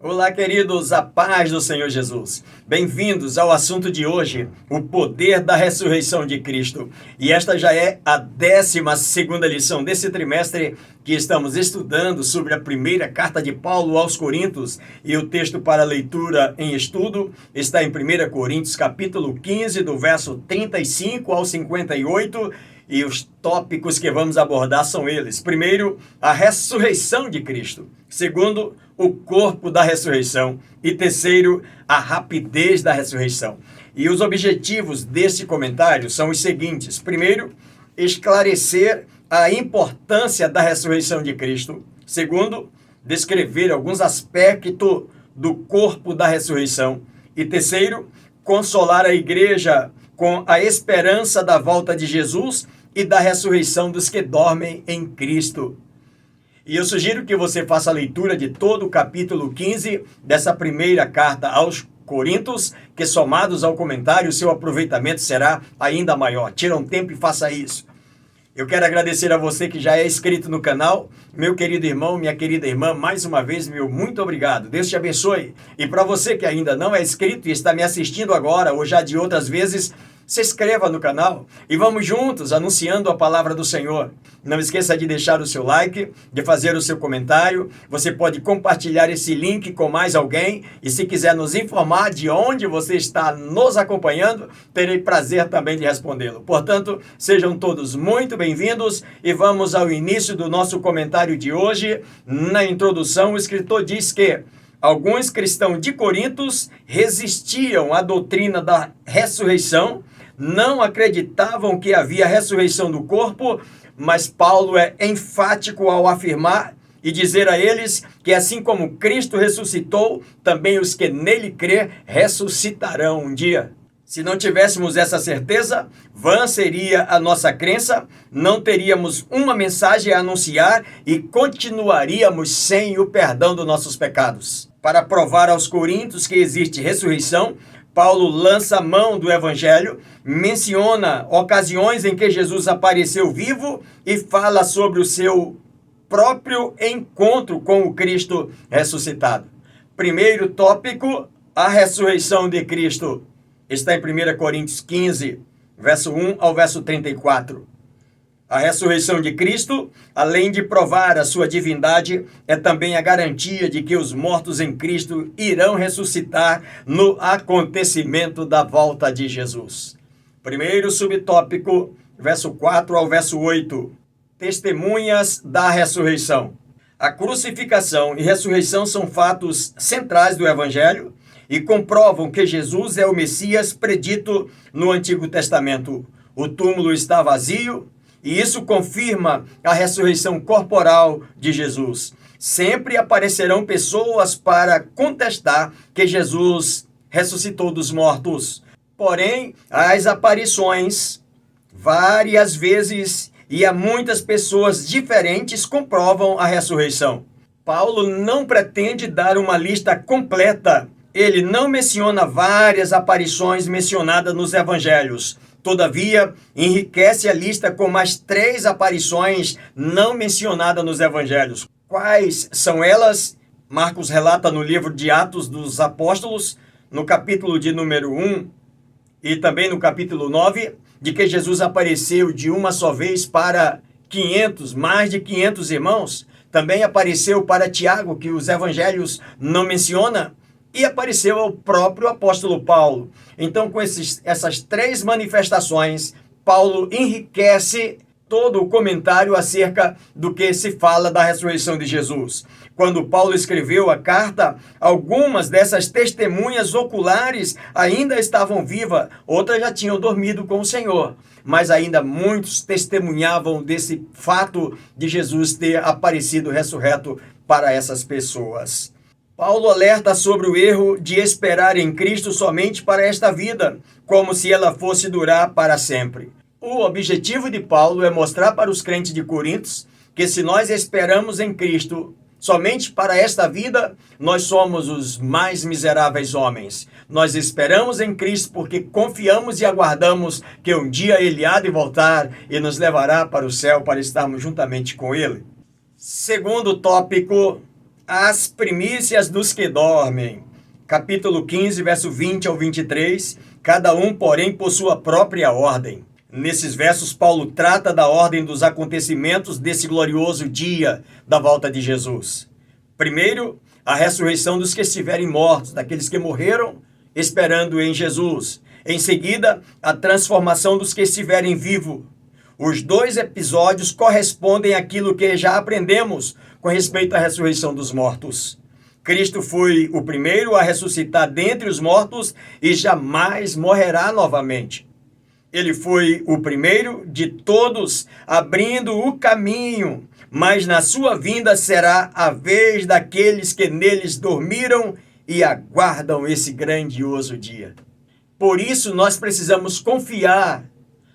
Olá, queridos, a paz do Senhor Jesus. Bem-vindos ao assunto de hoje, o poder da ressurreição de Cristo. E esta já é a 12ª lição desse trimestre que estamos estudando sobre a primeira carta de Paulo aos Coríntios. E o texto para leitura em estudo está em 1 Coríntios, capítulo 15, do verso 35 ao 58. E os tópicos que vamos abordar são eles. Primeiro, a ressurreição de Cristo. Segundo, o corpo da ressurreição. E terceiro, a rapidez da ressurreição. E os objetivos desse comentário são os seguintes. Primeiro, esclarecer a importância da ressurreição de Cristo. Segundo, descrever alguns aspectos do corpo da ressurreição. E terceiro, consolar a igreja com a esperança da volta de Jesus e da ressurreição dos que dormem em Cristo. E eu sugiro que você faça a leitura de todo o capítulo 15 dessa primeira carta aos Coríntios, que somados ao comentário, seu aproveitamento será ainda maior. Tira um tempo e faça isso. Eu quero agradecer a você que já é inscrito no canal. Meu querido irmão, minha querida irmã, mais uma vez, meu muito obrigado. Deus te abençoe. E para você que ainda não é inscrito e está me assistindo agora ou já de outras vezes, se inscreva no canal e vamos juntos anunciando a palavra do Senhor. Não esqueça de deixar o seu like, de fazer o seu comentário. Você pode compartilhar esse link com mais alguém e se quiser nos informar de onde você está nos acompanhando, terei prazer também de respondê-lo. Portanto, sejam todos muito bem-vindos e vamos ao início do nosso comentário de hoje. Na introdução, o escritor diz que alguns cristãos de Coríntios resistiam à doutrina da ressurreição, não acreditavam que havia ressurreição do corpo, mas Paulo é enfático ao afirmar e dizer a eles que assim como Cristo ressuscitou, também os que nele crê ressuscitarão um dia. Se não tivéssemos essa certeza, vã seria a nossa crença, não teríamos uma mensagem a anunciar e continuaríamos sem o perdão dos nossos pecados. Para provar aos coríntios que existe ressurreição, Paulo lança a mão do evangelho, menciona ocasiões em que Jesus apareceu vivo e fala sobre o seu próprio encontro com o Cristo ressuscitado. Primeiro tópico, a ressurreição de Cristo. Está em 1 Coríntios 15, verso 1 ao verso 34. A ressurreição de Cristo, além de provar a sua divindade, é também a garantia de que os mortos em Cristo irão ressuscitar no acontecimento da volta de Jesus. Primeiro subtópico, verso 4 ao verso 8. Testemunhas da ressurreição. A crucificação e ressurreição são fatos centrais do Evangelho e comprovam que Jesus é o Messias predito no Antigo Testamento. O túmulo está vazio, e isso confirma a ressurreição corporal de Jesus. Sempre aparecerão pessoas para contestar que Jesus ressuscitou dos mortos. Porém, as aparições, várias vezes e a muitas pessoas diferentes, comprovam a ressurreição. Paulo não pretende dar uma lista completa. Ele não menciona várias aparições mencionadas nos evangelhos. Todavia, enriquece a lista com mais 3 aparições não mencionadas nos evangelhos. Quais são elas? Marcos relata no livro de Atos dos Apóstolos, no capítulo de número 1 e também no capítulo 9, de que Jesus apareceu de uma só vez para 500, mais de 500 irmãos. Também apareceu para Tiago, que os evangelhos não mencionam. E apareceu ao próprio apóstolo Paulo. Então, com essas 3 manifestações, Paulo enriquece todo o comentário acerca do que se fala da ressurreição de Jesus. Quando Paulo escreveu a carta, algumas dessas testemunhas oculares ainda estavam vivas, outras já tinham dormido com o Senhor. Mas ainda muitos testemunhavam desse fato de Jesus ter aparecido ressurreto para essas pessoas. Paulo alerta sobre o erro de esperar em Cristo somente para esta vida, como se ela fosse durar para sempre. O objetivo de Paulo é mostrar para os crentes de Coríntios que se nós esperamos em Cristo somente para esta vida, nós somos os mais miseráveis homens. Nós esperamos em Cristo porque confiamos e aguardamos que um dia Ele há de voltar e nos levará para o céu para estarmos juntamente com Ele. Segundo tópico, as primícias dos que dormem. Capítulo 15, verso 20 ao 23. Cada um, porém, por sua própria ordem. Nesses versos, Paulo trata da ordem dos acontecimentos desse glorioso dia da volta de Jesus. Primeiro, a ressurreição dos que estiverem mortos, daqueles que morreram esperando em Jesus. Em seguida, a transformação dos que estiverem vivos. Os dois episódios correspondem àquilo que já aprendemos com respeito à ressurreição dos mortos. Cristo foi o primeiro a ressuscitar dentre os mortos e jamais morrerá novamente. Ele foi o primeiro de todos, abrindo o caminho, mas na sua vinda será a vez daqueles que neles dormiram e aguardam esse grandioso dia. Por isso nós precisamos confiar,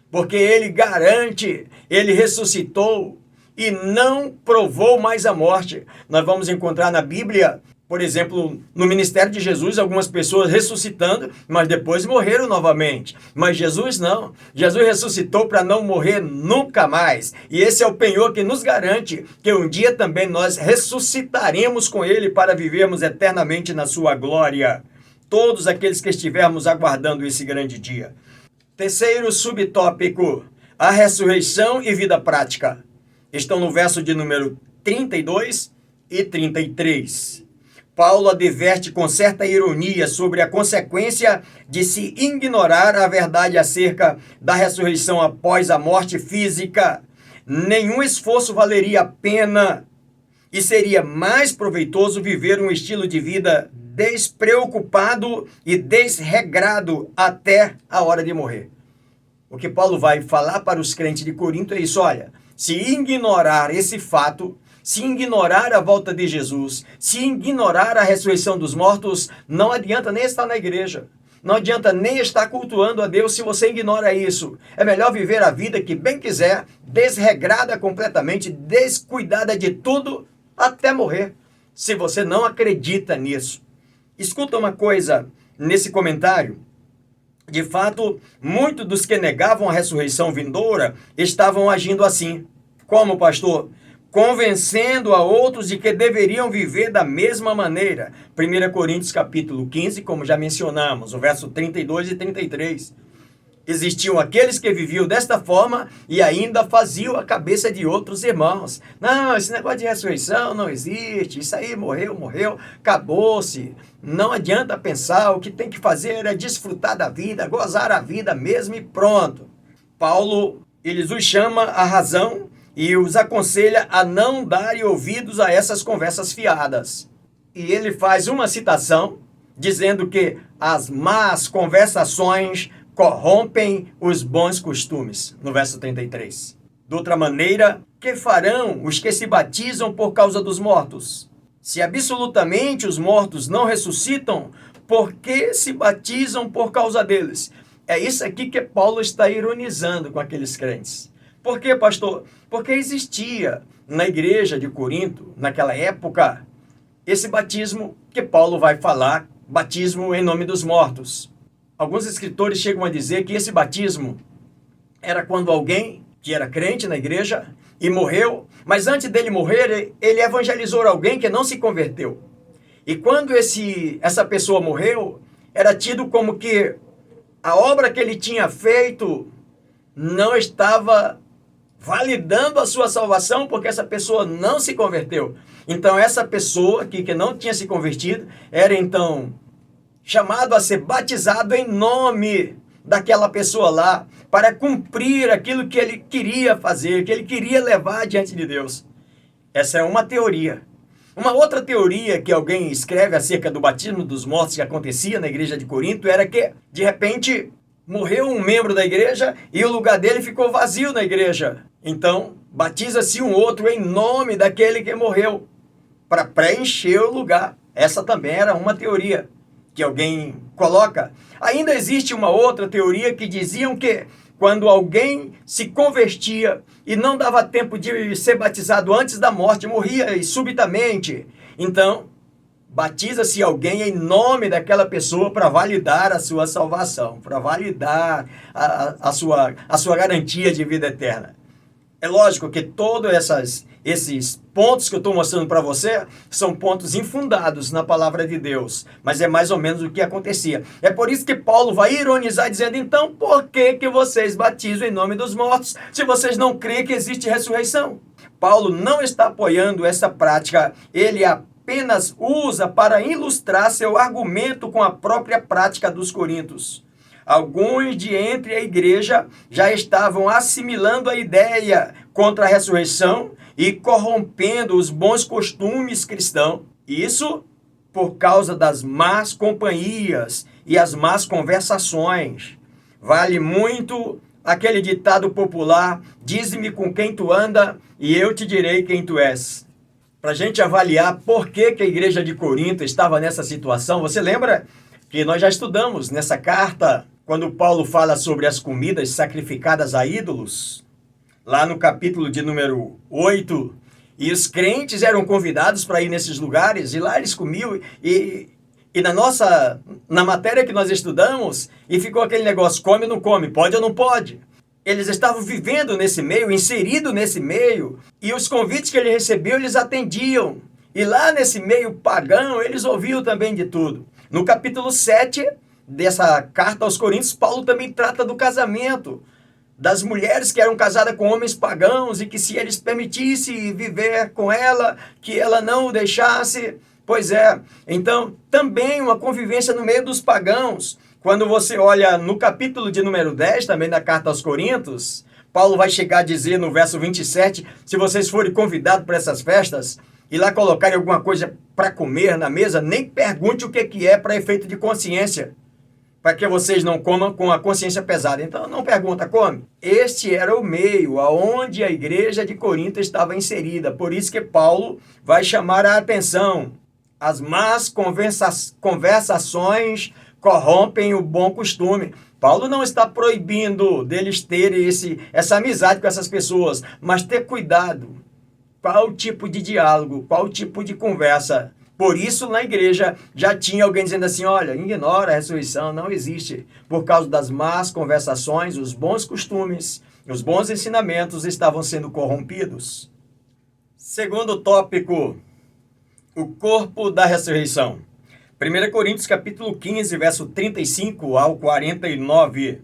porque ele garante, ele ressuscitou e não provou mais a morte. Nós vamos encontrar na Bíblia, por exemplo, no ministério de Jesus, algumas pessoas ressuscitando, mas depois morreram novamente. Mas Jesus não. Jesus ressuscitou para não morrer nunca mais. E esse é o penhor que nos garante que um dia também nós ressuscitaremos com ele para vivermos eternamente na sua glória. Todos aqueles que estivermos aguardando esse grande dia. Terceiro subtópico, a ressurreição e vida prática. Estão no verso de número 32 e 33. Paulo adverte com certa ironia sobre a consequência de se ignorar a verdade acerca da ressurreição após a morte física. Nenhum esforço valeria a pena e seria mais proveitoso viver um estilo de vida despreocupado e desregrado até a hora de morrer. O que Paulo vai falar para os crentes de Corinto é isso: olha, se ignorar esse fato, se ignorar a volta de Jesus, se ignorar a ressurreição dos mortos, não adianta nem estar na igreja. Não adianta nem estar cultuando a Deus se você ignora isso. É melhor viver a vida que bem quiser, desregrada completamente, descuidada de tudo, até morrer, se você não acredita nisso. Escuta uma coisa nesse comentário. De fato, muitos dos que negavam a ressurreição vindoura estavam agindo assim. Como, pastor? Convencendo a outros de que deveriam viver da mesma maneira. 1 Coríntios capítulo 15, como já mencionamos, o verso 32 e 33. Existiam aqueles que viviam desta forma e ainda faziam a cabeça de outros irmãos. Não, esse negócio de ressurreição não existe, isso aí morreu, acabou-se. Não adianta pensar, o que tem que fazer é desfrutar da vida, gozar a vida mesmo e pronto. Paulo, ele os chama à razão e os aconselha a não darem ouvidos a essas conversas fiadas. E ele faz uma citação dizendo que as más conversações corrompem os bons costumes, no verso 33. De outra maneira, que farão os que se batizam por causa dos mortos? Se absolutamente os mortos não ressuscitam, por que se batizam por causa deles? É isso aqui que Paulo está ironizando com aqueles crentes. Por quê, pastor? Porque existia na igreja de Corinto, naquela época, esse batismo que Paulo vai falar, batismo em nome dos mortos. Alguns escritores chegam a dizer que esse batismo era quando alguém que era crente na igreja e morreu, mas antes dele morrer, ele evangelizou alguém que não se converteu. E quando essa pessoa morreu, era tido como que a obra que ele tinha feito não estava validando a sua salvação, porque essa pessoa não se converteu. Então essa pessoa que não tinha se convertido era então chamado a ser batizado em nome daquela pessoa lá, para cumprir aquilo que ele queria fazer, que ele queria levar diante de Deus. Essa é uma teoria. Uma outra teoria que alguém escreve acerca do batismo dos mortos que acontecia na igreja de Corinto era que, de repente, morreu um membro da igreja e o lugar dele ficou vazio na igreja. Então, batiza-se um outro em nome daquele que morreu, para preencher o lugar. Essa também era uma teoria que alguém coloca. Ainda existe uma outra teoria que diziam que quando alguém se convertia e não dava tempo de ser batizado antes da morte, morria subitamente. Então, batiza-se alguém em nome daquela pessoa para validar a sua salvação, para validar a sua garantia de vida eterna. É lógico que todas Esses pontos que eu estou mostrando para você são pontos infundados na palavra de Deus, mas é mais ou menos o que acontecia. É por isso que Paulo vai ironizar dizendo, então, por que vocês batizam em nome dos mortos se vocês não creem que existe ressurreição? Paulo não está apoiando essa prática, ele apenas usa para ilustrar seu argumento com a própria prática dos coríntios. Alguns de entre a igreja já estavam assimilando a ideia contra a ressurreição e corrompendo os bons costumes cristãos. Isso por causa das más companhias e as más conversações. Vale muito aquele ditado popular, dize-me com quem tu anda e eu te direi quem tu és. Para a gente avaliar por que a igreja de Corinto estava nessa situação, você lembra que nós já estudamos nessa carta, quando Paulo fala sobre as comidas sacrificadas a ídolos, lá no capítulo de número 8, e os crentes eram convidados para ir nesses lugares, e lá eles comiam, e na matéria que nós estudamos, e ficou aquele negócio, come ou não come, pode ou não pode. Eles estavam vivendo nesse meio, inseridos nesse meio, e os convites que eles recebiam, eles atendiam. E lá nesse meio pagão, eles ouviam também de tudo. No capítulo 7 dessa carta aos Coríntios, Paulo também trata do casamento, das mulheres que eram casadas com homens pagãos e que se eles permitissem viver com ela, que ela não o deixasse. Pois é, então também uma convivência no meio dos pagãos. Quando você olha no capítulo de número 10, também da carta aos Coríntios, Paulo vai chegar a dizer no verso 27, se vocês forem convidados para essas festas, e lá colocarem alguma coisa para comer na mesa, nem pergunte o que é para efeito de consciência, para que vocês não comam com a consciência pesada. Então não pergunta, come. Este era o meio aonde a igreja de Corinto estava inserida. Por isso que Paulo vai chamar a atenção. As más conversações corrompem o bom costume. Paulo não está proibindo deles terem essa amizade com essas pessoas, mas ter cuidado. Qual tipo de diálogo, qual tipo de conversa. Por isso, na igreja, já tinha alguém dizendo assim, olha, ignora a ressurreição, não existe. Por causa das más conversações, os bons costumes, os bons ensinamentos estavam sendo corrompidos. Segundo tópico, o corpo da ressurreição. 1 Coríntios capítulo 15, verso 35 ao 49.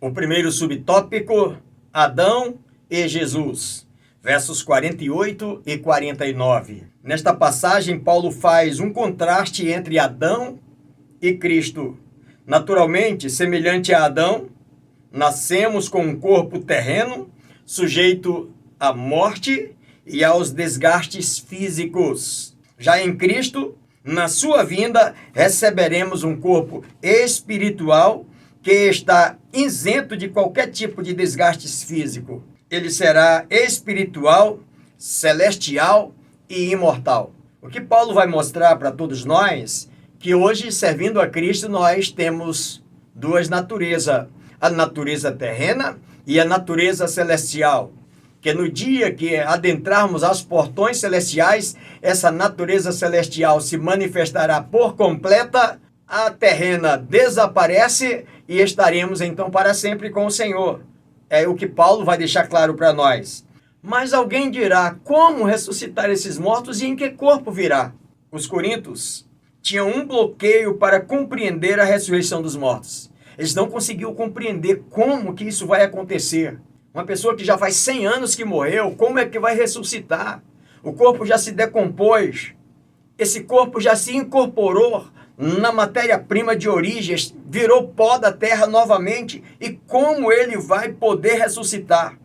O primeiro subtópico, Adão e Jesus. Versos 48 e 49. Nesta passagem, Paulo faz um contraste entre Adão e Cristo. Naturalmente, semelhante a Adão, nascemos com um corpo terreno, sujeito à morte e aos desgastes físicos. Já em Cristo, na sua vinda, receberemos um corpo espiritual que está isento de qualquer tipo de desgastes físico. Ele será espiritual, celestial e imortal. O que Paulo vai mostrar para todos nós, que hoje, servindo a Cristo, nós temos duas naturezas, a natureza terrena e a natureza celestial. Que no dia que adentrarmos aos portões celestiais, essa natureza celestial se manifestará por completa, a terrena desaparece e estaremos então para sempre com o Senhor. É o que Paulo vai deixar claro para nós. Mas alguém dirá, como ressuscitar esses mortos e em que corpo virá? Os coríntios tinham um bloqueio para compreender a ressurreição dos mortos. Eles não conseguiam compreender como que isso vai acontecer. Uma pessoa que já faz 100 anos que morreu, como é que vai ressuscitar? O corpo já se decompôs. Esse corpo já se incorporou na matéria-prima de origem, virou pó da terra novamente. E como ele vai poder ressuscitar?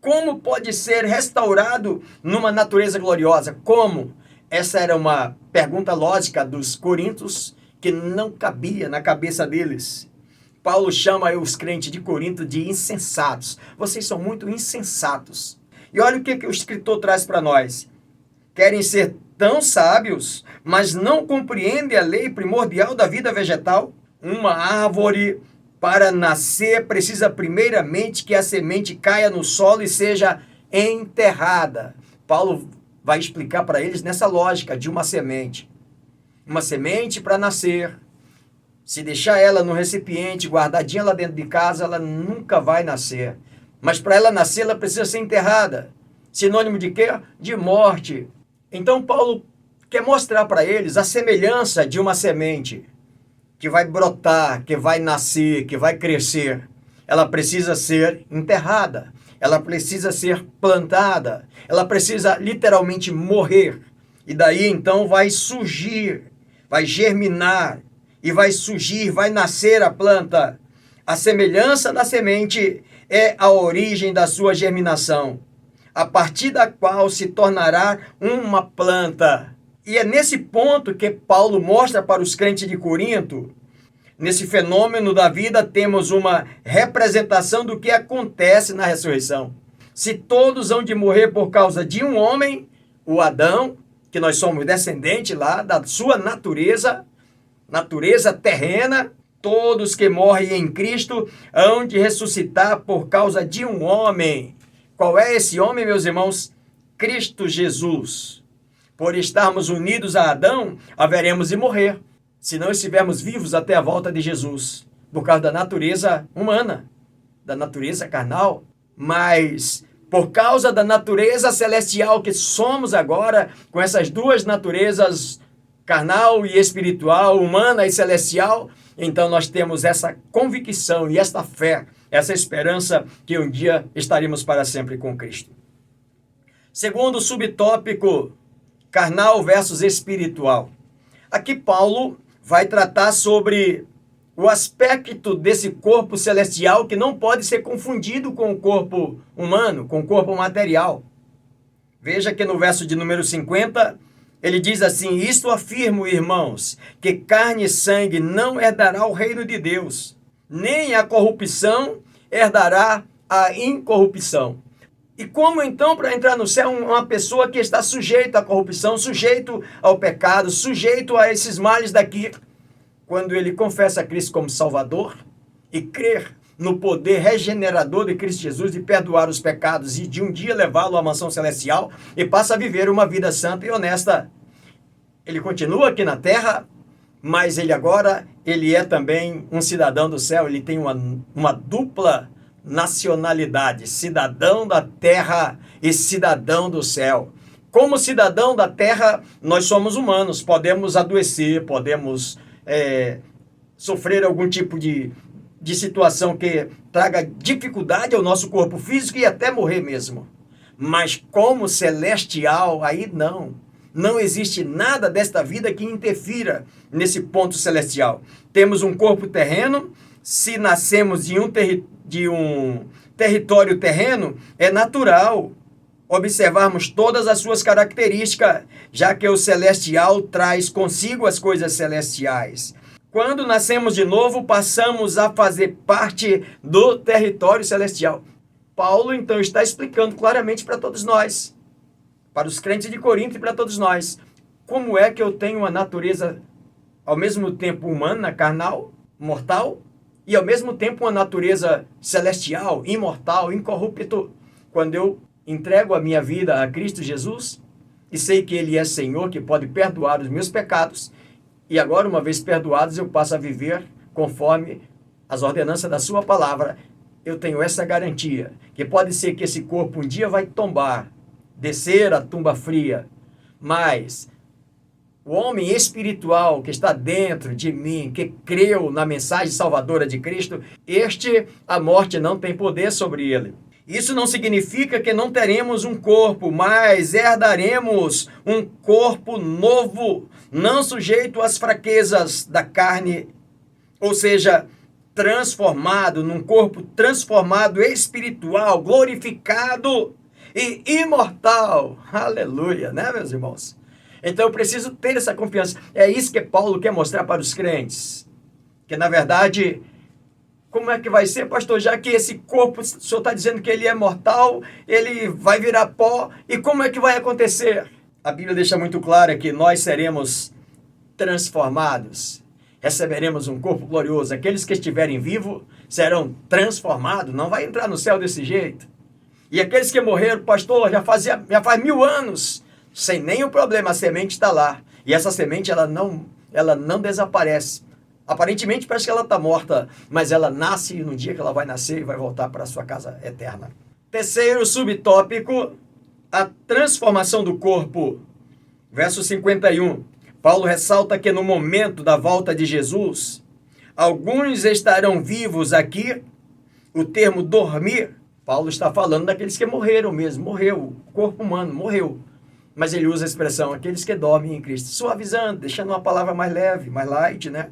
Como pode ser restaurado numa natureza gloriosa? Como? Essa era uma pergunta lógica dos coríntios que não cabia na cabeça deles. Paulo chama os crentes de Corinto de insensatos. Vocês são muito insensatos. E olha o que o escritor traz para nós. Querem ser tão sábios, mas não compreendem a lei primordial da vida vegetal? Uma árvore, para nascer, precisa primeiramente que a semente caia no solo e seja enterrada. Paulo vai explicar para eles nessa lógica de uma semente. Uma semente para nascer. Se deixar ela no recipiente, guardadinha lá dentro de casa, ela nunca vai nascer. Mas para ela nascer, ela precisa ser enterrada. Sinônimo de quê? De morte. Então Paulo quer mostrar para eles a semelhança de uma semente que vai brotar, que vai nascer, que vai crescer. Ela precisa ser enterrada, ela precisa ser plantada, ela precisa literalmente morrer. E daí então vai surgir, vai germinar, e vai surgir, vai nascer a planta. A semelhança da semente é a origem da sua germinação, a partir da qual se tornará uma planta. E é nesse ponto que Paulo mostra para os crentes de Corinto. Nesse fenômeno da vida, temos uma representação do que acontece na ressurreição. Se todos hão de morrer por causa de um homem, o Adão, que nós somos descendentes lá da sua natureza terrena, todos que morrem em Cristo hão de ressuscitar por causa de um homem. Qual é esse homem, meus irmãos? Cristo Jesus. Por estarmos unidos a Adão, haveremos de morrer, se não estivermos vivos até a volta de Jesus, por causa da natureza humana, da natureza carnal. Mas por causa da natureza celestial que somos agora, com essas duas naturezas, carnal e espiritual, humana e celestial, então nós temos essa convicção e esta fé, essa esperança que um dia estaremos para sempre com Cristo. Segundo subtópico, carnal versus espiritual. Aqui Paulo vai tratar sobre o aspecto desse corpo celestial que não pode ser confundido com o corpo humano, com o corpo material. Veja que no verso de número 50, ele diz assim: isto afirmo, irmãos, que carne e sangue não herdará o reino de Deus, nem a corrupção herdará a incorrupção. E como então para entrar no céu uma pessoa que está sujeita à corrupção, sujeito ao pecado, sujeito a esses males daqui, quando ele confessa a Cristo como Salvador e crer no poder regenerador de Cristo Jesus de perdoar os pecados e de um dia levá-lo à mansão celestial e passa a viver uma vida santa e honesta. Ele continua aqui na terra, mas ele é também um cidadão do céu, ele tem uma dupla nacionalidade, cidadão da terra e cidadão do céu. Como cidadão da terra, nós somos humanos, podemos adoecer, podemos sofrer algum tipo de situação que traga dificuldade ao nosso corpo físico e até morrer mesmo. Mas como celestial, aí não existe nada desta vida que interfira nesse ponto celestial. Temos um corpo terreno, se nascemos de um território terreno, é natural observarmos todas as suas características, já que o celestial traz consigo as coisas celestiais. Quando nascemos de novo, passamos a fazer parte do território celestial. Paulo, então, está explicando claramente para todos nós, para os crentes de Corinto e para todos nós, como é que eu tenho uma natureza ao mesmo tempo humana, carnal, mortal, e ao mesmo tempo uma natureza celestial, imortal, incorrupto, quando eu entrego a minha vida a Cristo Jesus e sei que Ele é Senhor, que pode perdoar os meus pecados, e agora, uma vez perdoados, eu passo a viver conforme as ordenanças da sua palavra. Eu tenho essa garantia, que pode ser que esse corpo um dia vai tombar, descer a tumba fria, mas o homem espiritual que está dentro de mim, que creu na mensagem salvadora de Cristo, a morte não tem poder sobre ele. Isso não significa que não teremos um corpo, mas herdaremos um corpo novo, não sujeito às fraquezas da carne, ou seja, transformado num corpo transformado espiritual, glorificado e imortal. Aleluia, né, meus irmãos? Então eu preciso ter essa confiança. É isso que Paulo quer mostrar para os crentes. Que na verdade, como é que vai ser, pastor? Já que esse corpo, o senhor está dizendo que ele é mortal, ele vai virar pó, e como é que vai acontecer? A Bíblia deixa muito claro que nós seremos transformados. Receberemos um corpo glorioso. Aqueles que estiverem vivos serão transformados. Não vai entrar no céu desse jeito. E aqueles que morreram, pastor, já faz 1000 anos, sem nenhum problema, a semente está lá. E essa semente, ela não desaparece. Aparentemente parece que ela está morta, mas ela nasce no dia que ela vai nascer e vai voltar para a sua casa eterna. Terceiro subtópico, a transformação do corpo. Verso 51, Paulo ressalta que no momento da volta de Jesus, alguns estarão vivos aqui. O termo dormir, Paulo está falando daqueles que morreram mesmo, morreu, o corpo humano morreu. Mas ele usa a expressão, aqueles que dormem em Cristo, suavizando, deixando uma palavra mais leve, mais light, né?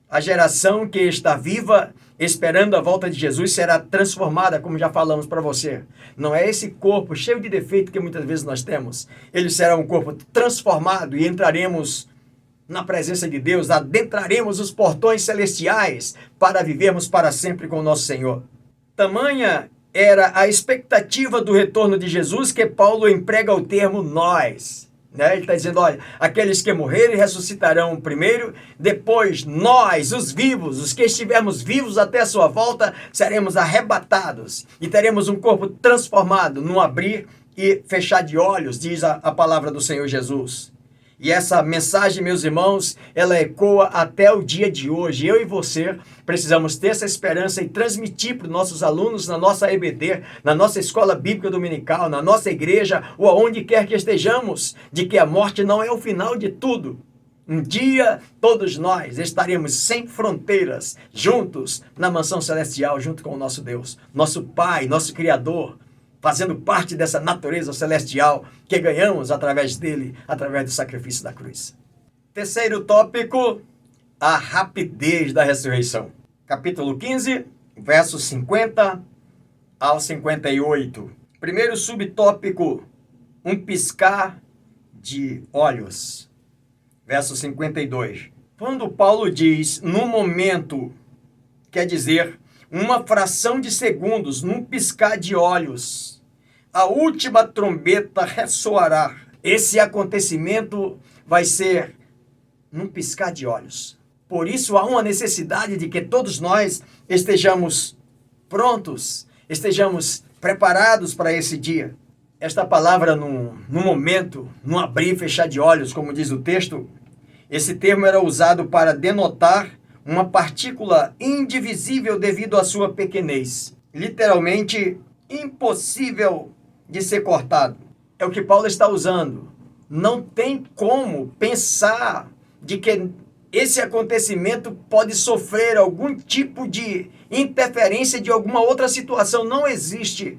A geração que está viva, esperando a volta de Jesus, será transformada, como já falamos para você. Não é esse corpo cheio de defeito que muitas vezes nós temos. Ele será um corpo transformado e entraremos na presença de Deus, adentraremos os portões celestiais para vivermos para sempre com o nosso Senhor. Tamanha era a expectativa do retorno de Jesus que Paulo emprega o termo nós. Ele está dizendo, olha, aqueles que morrerem ressuscitarão primeiro, depois nós, os vivos, os que estivermos vivos até a sua volta, seremos arrebatados e teremos um corpo transformado num abrir e fechar de olhos, diz a palavra do Senhor Jesus. E essa mensagem, meus irmãos, ela ecoa até o dia de hoje. Eu e você precisamos ter essa esperança e transmitir para os nossos alunos na nossa EBD, na nossa escola bíblica dominical, na nossa igreja ou aonde quer que estejamos, de que a morte não é o final de tudo. Um dia, todos nós estaremos sem fronteiras, juntos na mansão celestial, junto com o nosso Deus, nosso Pai, nosso Criador, fazendo parte dessa natureza celestial que ganhamos através dele, através do sacrifício da cruz. Terceiro tópico, a rapidez da ressurreição. Capítulo 15, versos 50 ao 58. Primeiro subtópico, um piscar de olhos. Verso 52. Quando Paulo diz, no momento, quer dizer, uma fração de segundos, num piscar de olhos, a última trombeta ressoará. Esse acontecimento vai ser num piscar de olhos. Por isso há uma necessidade de que todos nós estejamos prontos, estejamos preparados para esse dia. Esta palavra no momento, no abrir e fechar de olhos, como diz o texto, esse termo era usado para denotar uma partícula indivisível devido à sua pequenez. Literalmente, impossível de ser cortado. É o que Paulo está usando. Não tem como pensar de que esse acontecimento pode sofrer algum tipo de interferência de alguma outra situação. Não existe.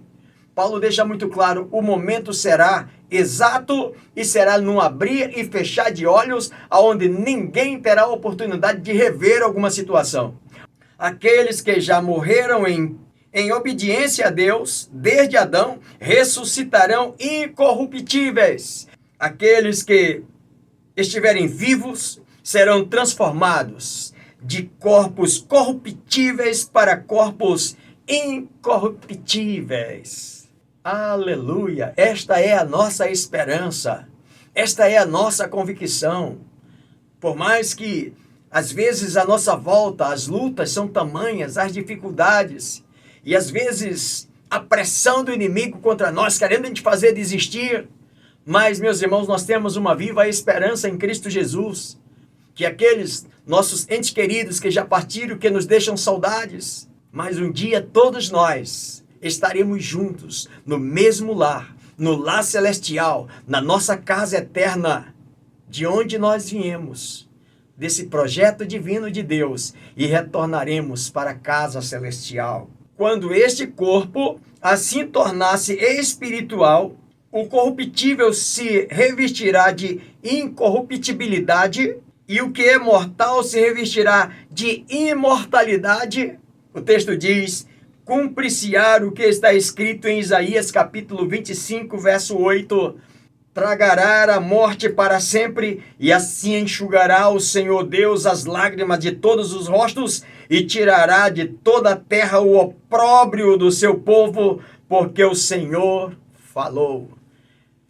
Paulo deixa muito claro, o momento será exato e será num abrir e fechar de olhos, aonde ninguém terá a oportunidade de rever alguma situação. Aqueles que já morreram em obediência a Deus, desde Adão, ressuscitarão incorruptíveis. Aqueles que estiverem vivos serão transformados de corpos corruptíveis para corpos incorruptíveis. Aleluia! Esta é a nossa esperança. Esta é a nossa convicção. Por mais que, às vezes, à nossa volta, as lutas são tamanhas, as dificuldades, e às vezes a pressão do inimigo contra nós, querendo a gente fazer desistir. Mas, meus irmãos, nós temos uma viva esperança em Cristo Jesus. Que aqueles nossos entes queridos que já partiram, que nos deixam saudades, mas um dia todos nós estaremos juntos no mesmo lar, no lar celestial, na nossa casa eterna, de onde nós viemos, desse projeto divino de Deus, e retornaremos para a casa celestial. Quando este corpo assim tornar-se espiritual, o corruptível se revestirá de incorruptibilidade e o que é mortal se revestirá de imortalidade. O texto diz, cumprir-se-á o que está escrito em Isaías capítulo 25, verso 8, tragará a morte para sempre, e assim enxugará o Senhor Deus as lágrimas de todos os rostos, e tirará de toda a terra o opróbrio do seu povo, porque o Senhor falou.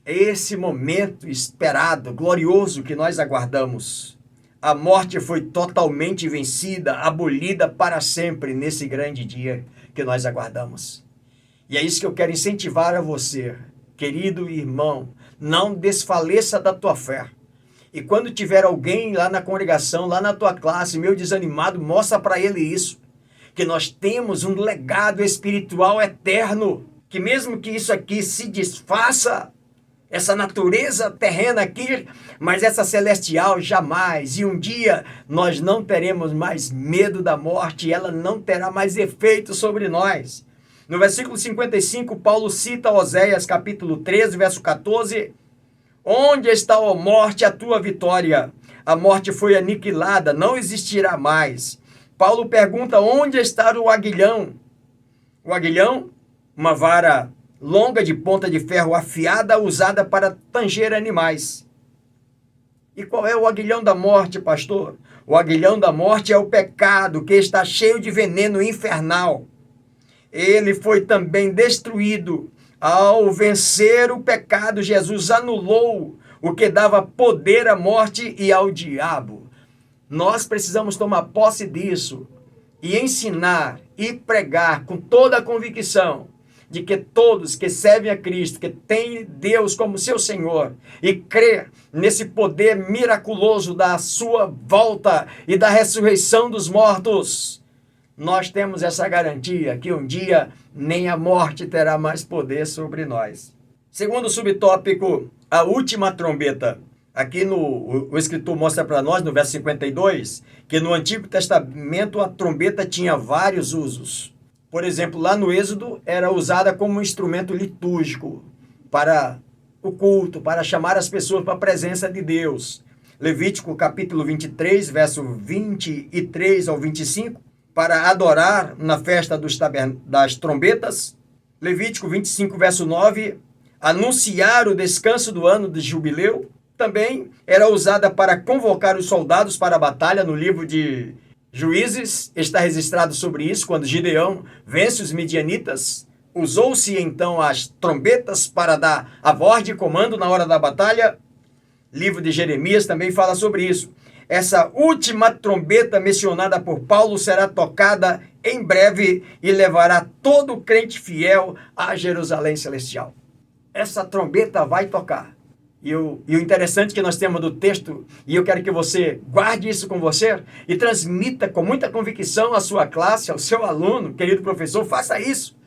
Esse momento esperado, glorioso que nós aguardamos. A morte foi totalmente vencida, abolida para sempre nesse grande dia que nós aguardamos. E é isso que eu quero incentivar a você, querido irmão, não desfaleça da tua fé. E quando tiver alguém lá na congregação, lá na tua classe, meio desanimado, mostra para ele isso, que nós temos um legado espiritual eterno, que mesmo que isso aqui se desfaça, essa natureza terrena aqui, mas essa celestial jamais. E um dia nós não teremos mais medo da morte, e ela não terá mais efeito sobre nós. No versículo 55, Paulo cita Oséias capítulo 13, verso 14. Onde está, ó morte, a tua vitória? A morte foi aniquilada, não existirá mais. Paulo pergunta onde está o aguilhão. O aguilhão, uma vara longa de ponta de ferro afiada, usada para tanger animais. E qual é o aguilhão da morte, pastor? O aguilhão da morte é o pecado, que está cheio de veneno infernal. Ele foi também destruído. Ao vencer o pecado, Jesus anulou o que dava poder à morte e ao diabo. Nós precisamos tomar posse disso e ensinar e pregar com toda a convicção de que todos que servem a Cristo, que têm Deus como seu Senhor e crê nesse poder miraculoso da sua volta e da ressurreição dos mortos, nós temos essa garantia que um dia nem a morte terá mais poder sobre nós. Segundo subtópico, a última trombeta. Aqui o escritor mostra para nós, no verso 52, que no Antigo Testamento a trombeta tinha vários usos. Por exemplo, lá no Êxodo era usada como um instrumento litúrgico para o culto, para chamar as pessoas para a presença de Deus. Levítico capítulo 23, verso 23 ao 25, para adorar na festa das trombetas. Levítico 25, verso 9, anunciar o descanso do ano de jubileu. Também era usada para convocar os soldados para a batalha. No livro de Juízes está registrado sobre isso, quando Gideão vence os midianitas. Usou-se então as trombetas para dar a voz de comando na hora da batalha. Livro de Jeremias também fala sobre isso. Essa última trombeta mencionada por Paulo será tocada em breve e levará todo crente fiel a Jerusalém Celestial. Essa trombeta vai tocar. E o interessante que nós temos do texto, e eu quero que você guarde isso com você e transmita com muita convicção à sua classe, ao seu aluno, querido professor, faça isso.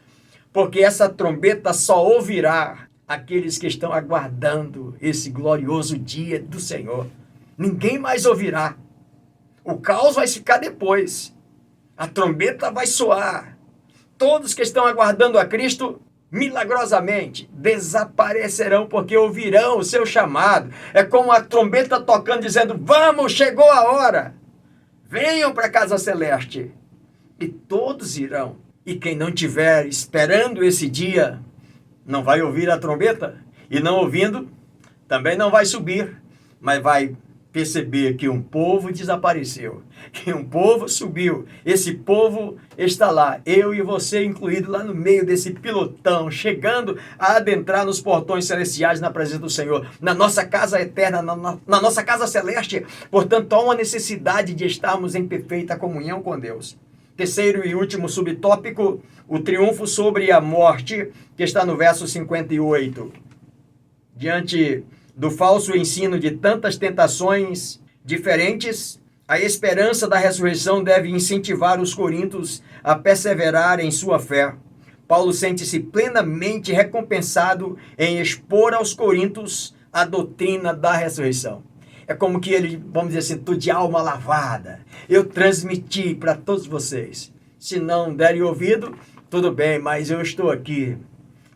Porque essa trombeta só ouvirá aqueles que estão aguardando esse glorioso dia do Senhor. Ninguém mais ouvirá. O caos vai ficar depois. A trombeta vai soar. Todos que estão aguardando a Cristo, milagrosamente, desaparecerão porque ouvirão o seu chamado. É como a trombeta tocando, dizendo, vamos, chegou a hora. Venham para a casa celeste. E todos irão. E quem não estiver esperando esse dia, não vai ouvir a trombeta. E não ouvindo, também não vai subir, mas vai perceber que um povo desapareceu, que um povo subiu. Esse povo está lá, eu e você incluído lá no meio desse pilotão, chegando a adentrar nos portões celestiais na presença do Senhor, na nossa casa eterna, na nossa casa celeste. Portanto, há uma necessidade de estarmos em perfeita comunhão com Deus. Terceiro e último subtópico, o triunfo sobre a morte, que está no verso 58. Diante do falso ensino de tantas tentações diferentes, a esperança da ressurreição deve incentivar os coríntios a perseverar em sua fé. Paulo sente-se plenamente recompensado em expor aos coríntios a doutrina da ressurreição. É como que ele, vamos dizer assim, estou de alma lavada. Eu transmiti para todos vocês. Se não derem ouvido, tudo bem, mas eu estou aqui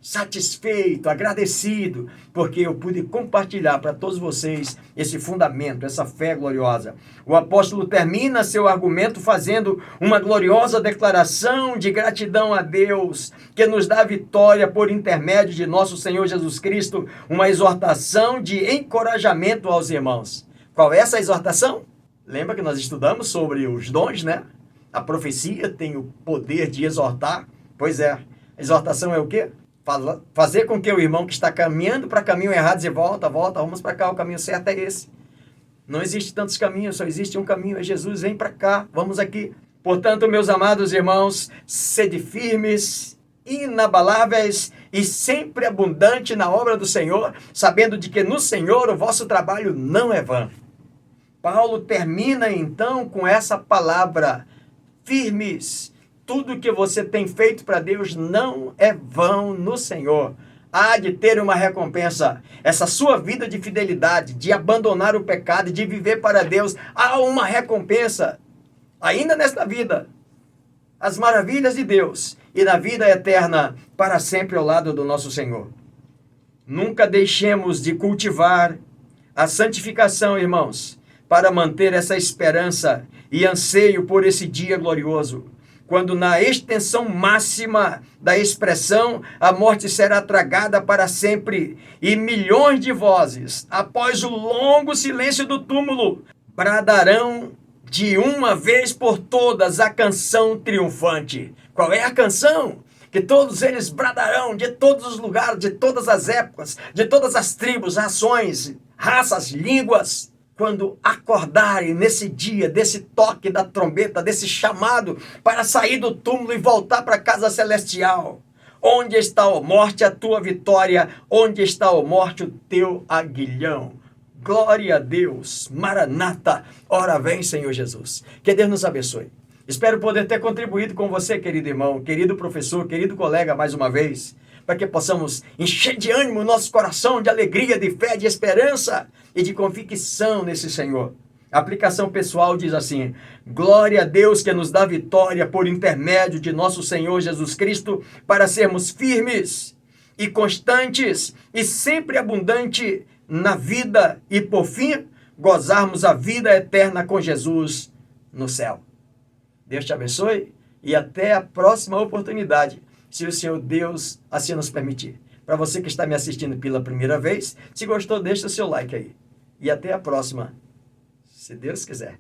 satisfeito, agradecido, porque eu pude compartilhar para todos vocês esse fundamento, essa fé gloriosa. O apóstolo termina seu argumento fazendo uma gloriosa declaração de gratidão a Deus, que nos dá vitória por intermédio de nosso Senhor Jesus Cristo, uma exortação de encorajamento aos irmãos. Qual é essa exortação? Lembra que nós estudamos sobre os dons, né? A profecia tem o poder de exortar. Pois é, a exortação é o quê? Fazer com que o irmão que está caminhando para caminho errado dizer, volta, vamos para cá, o caminho certo é esse. Não existe tantos caminhos, só existe um caminho, é Jesus, vem para cá, vamos aqui. Portanto, meus amados irmãos, sede firmes, inabaláveis e sempre abundante na obra do Senhor, sabendo de que no Senhor o vosso trabalho não é vão. Paulo termina então com essa palavra, firmes, tudo que você tem feito para Deus não é vão no Senhor. Há de ter uma recompensa. Essa sua vida de fidelidade, de abandonar o pecado, de viver para Deus, há uma recompensa. Ainda nesta vida, as maravilhas de Deus e na vida eterna, para sempre ao lado do nosso Senhor. Nunca deixemos de cultivar a santificação, irmãos, para manter essa esperança e anseio por esse dia glorioso, quando na extensão máxima da expressão, a morte será tragada para sempre, e milhões de vozes, após o longo silêncio do túmulo, bradarão de uma vez por todas a canção triunfante. Qual é a canção? Que todos eles bradarão de todos os lugares, de todas as épocas, de todas as tribos, nações, raças, línguas, quando acordarem nesse dia, desse toque da trombeta, desse chamado para sair do túmulo e voltar para a casa celestial. Onde está, ó morte, a tua vitória? Onde está, ó morte, o teu aguilhão? Glória a Deus, Maranata, ora vem, Senhor Jesus. Que Deus nos abençoe. Espero poder ter contribuído com você, querido irmão, querido professor, querido colega, mais uma vez, para que possamos encher de ânimo o nosso coração, de alegria, de fé, de esperança e de convicção nesse Senhor. A aplicação pessoal diz assim: glória a Deus que nos dá vitória por intermédio de nosso Senhor Jesus Cristo, para sermos firmes e constantes e sempre abundante na vida e, por fim, gozarmos a vida eterna com Jesus no céu. Deus te abençoe e até a próxima oportunidade, se o Senhor Deus assim nos permitir. Para você que está me assistindo pela primeira vez, se gostou, deixa o seu like aí. E até a próxima, se Deus quiser.